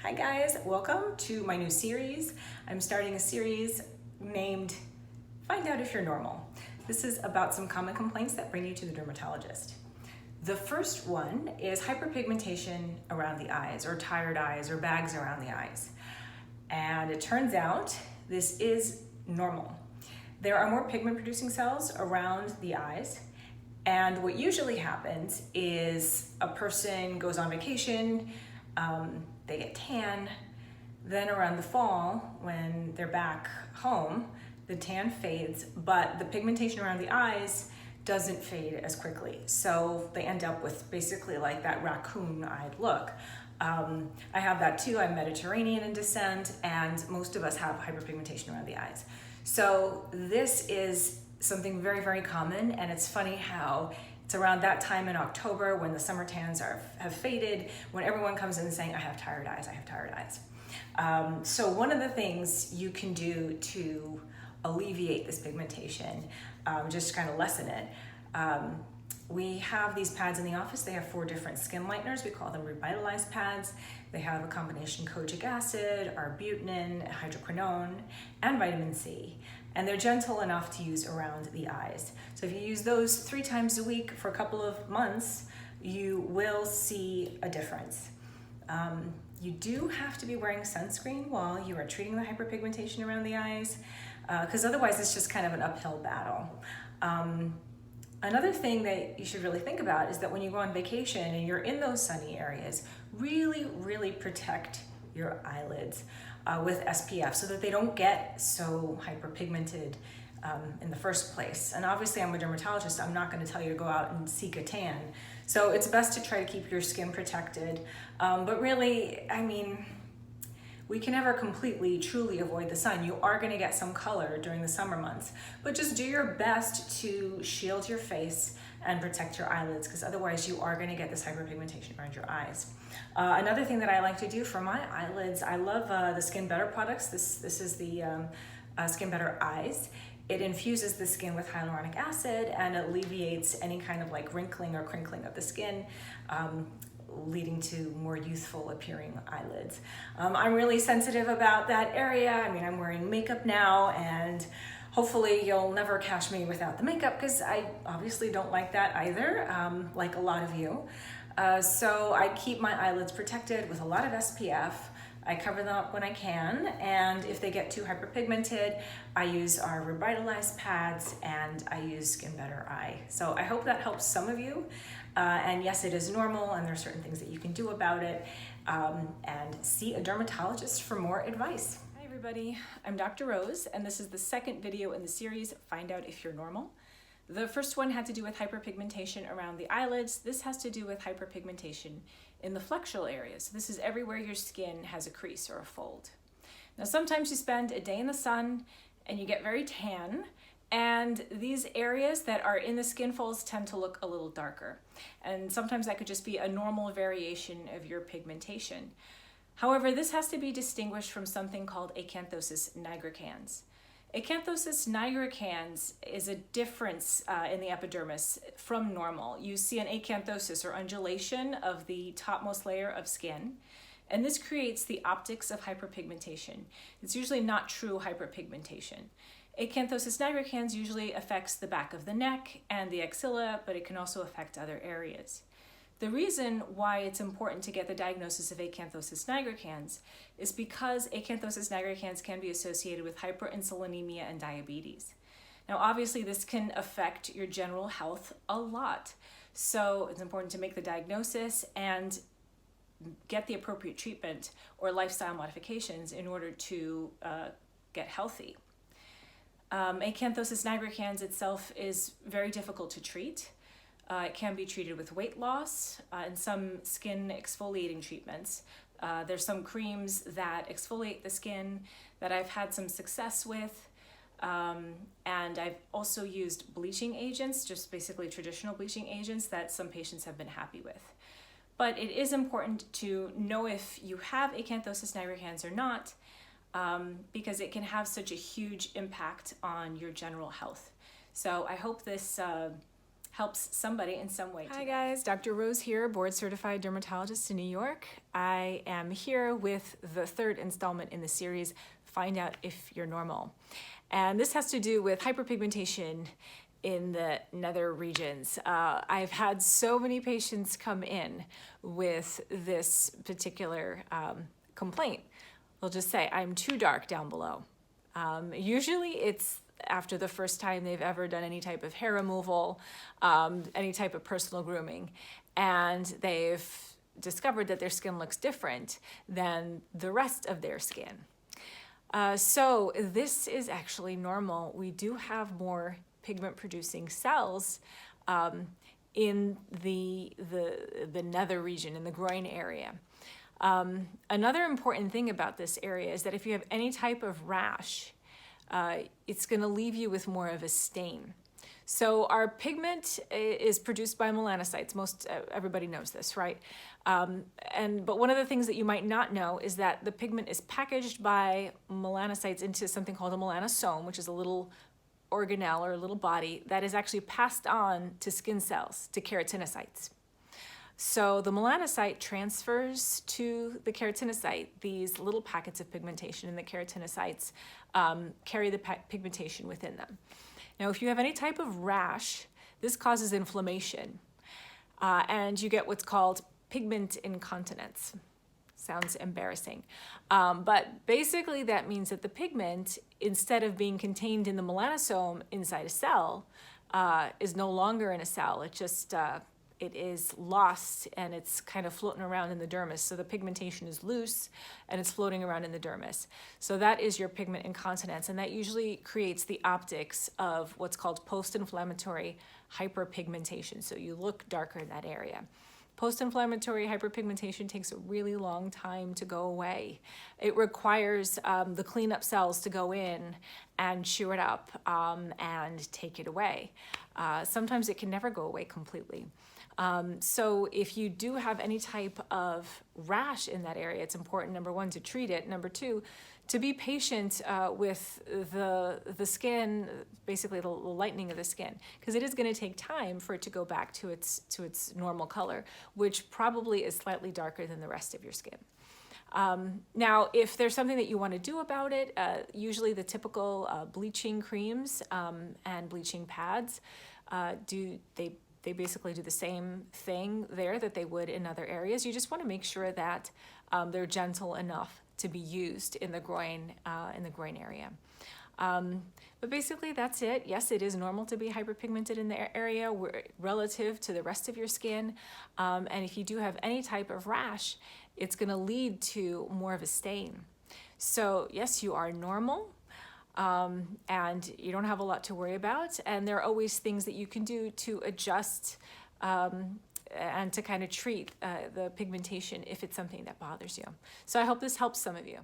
Hi guys, welcome to my new series. I'm starting a series named Find Out If You're Normal. This is about some common complaints that bring you to the dermatologist. The first one is hyperpigmentation around the eyes, or tired eyes, or bags around the eyes. And it turns out this is normal. There are more pigment producing cells around the eyes. And what usually happens is a person goes on vacation, they get tan, then around the fall, when they're back home, the tan fades, but the pigmentation around the eyes doesn't fade as quickly. So they end up with basically like that raccoon-eyed look. I have that too. I'm Mediterranean in descent, and most of us have hyperpigmentation around the eyes. So this is something very, very common, and it's funny how it's around that time in October when the summer tans have faded, when everyone comes in saying, I have tired eyes, I have tired eyes. So one of the things you can do to alleviate this pigmentation, just kind of lessen it, we have these pads in the office. They have 4 different skin lighteners. We call them revitalized pads. They have a combination kojic acid, arbutin, hydroquinone, and vitamin C. And they're gentle enough to use around the eyes. So if you use those 3 times a week for a couple of months, you will see a difference. You do have to be wearing sunscreen while you are treating the hyperpigmentation around the eyes, because otherwise it's just kind of an uphill battle. Another thing that you should really think about is that when you go on vacation and you're in those sunny areas, really protect your eyelids with SPF so that they don't get so hyperpigmented in the first place. And obviously I'm a dermatologist, I'm not going to tell you to go out and seek a tan. So it's best to try to keep your skin protected. But really, I mean, we can never completely, truly avoid the sun. You are going to get some color during the summer months, but just do your best to shield your face and protect your eyelids, because otherwise you are going to get this hyperpigmentation around your eyes. Another thing that I like to do for my eyelids, I love the Skin Better products. This is the Skin Better Eyes. It infuses the skin with hyaluronic acid and alleviates any kind of like wrinkling or crinkling of the skin, leading to more youthful appearing eyelids. I'm really sensitive about that area. I mean, I'm wearing makeup now, and hopefully you'll never catch me without the makeup, because I obviously don't like that either, like a lot of you. So I keep my eyelids protected with a lot of SPF. I cover them up when I can, and if they get too hyperpigmented, I use our revitalized pads and I use Skin Better Eye. So I hope that helps some of you. And yes, it is normal, and there are certain things that you can do about it. And see a dermatologist for more advice. Hi everybody, I'm Dr. Rose, and this is the second video in the series, Find Out If You're Normal. The first one had to do with hyperpigmentation around the eyelids. This has to do with hyperpigmentation in the flexural areas. So this is everywhere your skin has a crease or a fold. Now sometimes you spend a day in the sun and you get very tan, and these areas that are in the skin folds tend to look a little darker. And sometimes that could just be a normal variation of your pigmentation. However, this has to be distinguished from something called acanthosis nigricans. Acanthosis nigricans is a difference in the epidermis from normal. You see an acanthosis or undulation of the topmost layer of skin, and this creates the optics of hyperpigmentation. It's usually not true hyperpigmentation. Acanthosis nigricans usually affects the back of the neck and the axilla, but it can also affect other areas. The reason why it's important to get the diagnosis of acanthosis nigricans is because acanthosis nigricans can be associated with hyperinsulinemia and diabetes. Now, obviously, this can affect your general health a lot. So it's important to make the diagnosis and get the appropriate treatment or lifestyle modifications in order to get healthy. Acanthosis nigricans itself is very difficult to treat. It can be treated with weight loss and some skin exfoliating treatments. There's some creams that exfoliate the skin that I've had some success with. And I've also used bleaching agents, just basically traditional bleaching agents that some patients have been happy with. But it is important to know if you have acanthosis nigricans or not, because it can have such a huge impact on your general health. So I hope this helps somebody in some way. Hi guys, Dr. Rose here, board certified dermatologist in New York. I am here with the third installment in the series, Find Out If You're Normal. And this has to do with hyperpigmentation in the nether regions. I've had so many patients come in with this particular complaint. They'll just say, I'm too dark down below. Usually it's after the first time they've ever done any type of hair removal, any type of personal grooming, and they've discovered that their skin looks different than the rest of their skin. So this is actually normal. We do have more pigment producing cells in the nether region, in the groin area. Another important thing about this area is that if you have any type of rash, it's going to leave you with more of a stain. So our pigment is produced by melanocytes. Everybody knows this, right? But one of the things that you might not know is that the pigment is packaged by melanocytes into something called a melanosome, which is a little organelle or a little body that is actually passed on to skin cells, to keratinocytes. So the melanocyte transfers to the keratinocyte these little packets of pigmentation, and the keratinocytes carry the pigmentation within them. Now, if you have any type of rash, this causes inflammation, and you get what's called pigment incontinence. Sounds embarrassing. But basically that means that the pigment, instead of being contained in the melanosome inside a cell, is no longer in a cell. It is lost and it's kind of floating around in the dermis. So the pigmentation is loose and it's floating around in the dermis. So that is your pigment incontinence, and that usually creates the optics of what's called post-inflammatory hyperpigmentation. So you look darker in that area. Post-inflammatory hyperpigmentation takes a really long time to go away. It requires the cleanup cells to go in and chew it up and take it away. Sometimes it can never go away completely. So if you do have any type of rash in that area, it's important, number one, to treat it. Number two, to be patient with the skin, basically the lightening of the skin, because it is going to take time for it to go back to its normal color, which probably is slightly darker than the rest of your skin. Now, if there's something that you want to do about it, usually the typical bleaching creams and bleaching pads they basically do the same thing there that they would in other areas. You just want to make sure that they're gentle enough to be used in the groin area. But basically that's it. Yes, it is normal to be hyperpigmented in the area relative to the rest of your skin. And if you do have any type of rash, it's going to lead to more of a stain. So yes, you are normal. And you don't have a lot to worry about, and there are always things that you can do to adjust and to kind of treat the pigmentation if it's something that bothers you. So I hope this helps some of you.